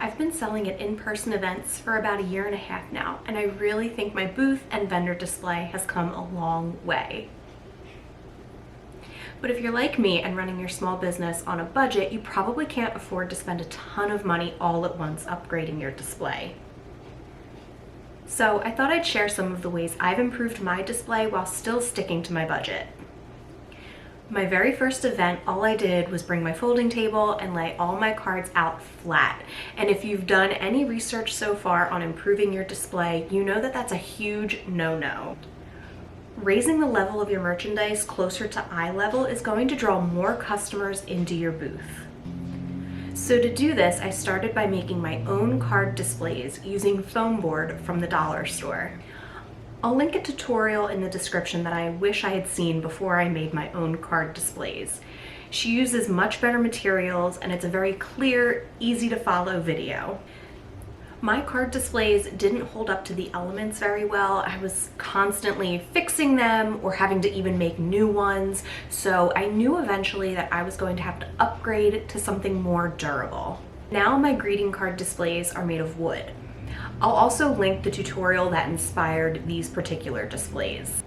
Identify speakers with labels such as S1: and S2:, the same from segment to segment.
S1: I've been selling at in-person events for about 1.5 years now, and I really think my booth and vendor display has come a long way. But if you're like me and running your small business on a budget, you probably can't afford to spend a ton of money all at once upgrading your display. So I thought I'd share some of the ways I've improved my display while still sticking to my budget. My very first event, all I did was bring my folding table and lay all my cards out flat. And if you've done any research so far on improving your display, you know that that's a huge no-no. Raising the level of your merchandise closer to eye level is going to draw more customers into your booth. So to do this, I started by making my own card displays using foam board from the dollar store. I'll link a tutorial in the description that I wish I had seen before I made my own card displays. She uses much better materials and it's a very clear, easy to follow video. My card displays didn't hold up to the elements very well. I was constantly fixing them or having to even make new ones, so I knew eventually that I was going to have to upgrade to something more durable. Now my greeting card displays are made of wood. I'll also link the tutorial that inspired these particular displays.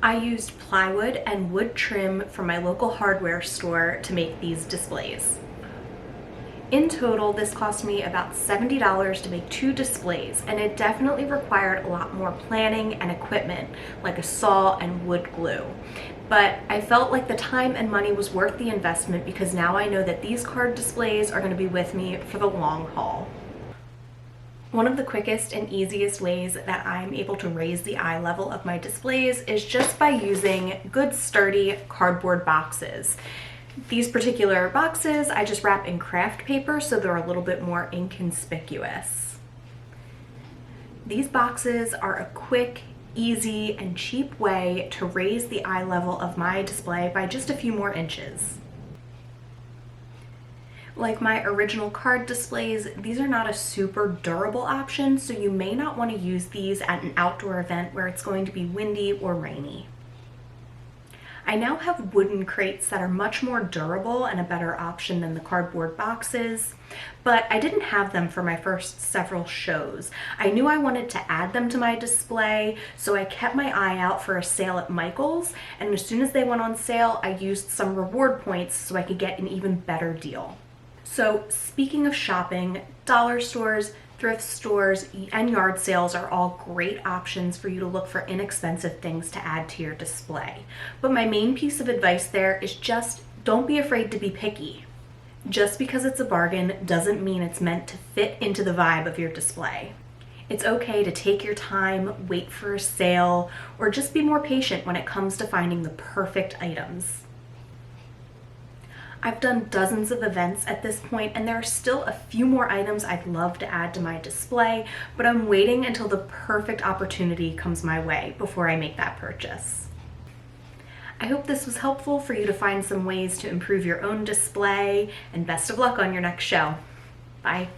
S1: I used plywood and wood trim from my local hardware store to make these displays. In total, this cost me about $70 to make 2 displays, and it definitely required a lot more planning and equipment, like a saw and wood glue. But I felt like the time and money was worth the investment because now I know that these card displays are going to be with me for the long haul. One of the quickest and easiest ways that I'm able to raise the eye level of my displays is just by using good sturdy cardboard boxes. These particular boxes I just wrap in craft paper so they're a little bit more inconspicuous. These boxes are a quick, easy, and cheap way to raise the eye level of my display by just a few more inches. Like my original card displays, these are not a super durable option, so you may not want to use these at an outdoor event where it's going to be windy or rainy. I now have wooden crates that are much more durable and a better option than the cardboard boxes, but I didn't have them for my first several shows. I knew I wanted to add them to my display, so I kept my eye out for a sale at Michael's, and as soon as they went on sale, I used some reward points so I could get an even better deal. So speaking of shopping, dollar stores, thrift stores, and yard sales are all great options for you to look for inexpensive things to add to your display. But my main piece of advice there is just don't be afraid to be picky. Just because it's a bargain doesn't mean it's meant to fit into the vibe of your display. It's okay to take your time, wait for a sale, or just be more patient when it comes to finding the perfect items. I've done dozens of events at this point, and there are still a few more items I'd love to add to my display, but I'm waiting until the perfect opportunity comes my way before I make that purchase. I hope this was helpful for you to find some ways to improve your own display, and best of luck on your next show. Bye.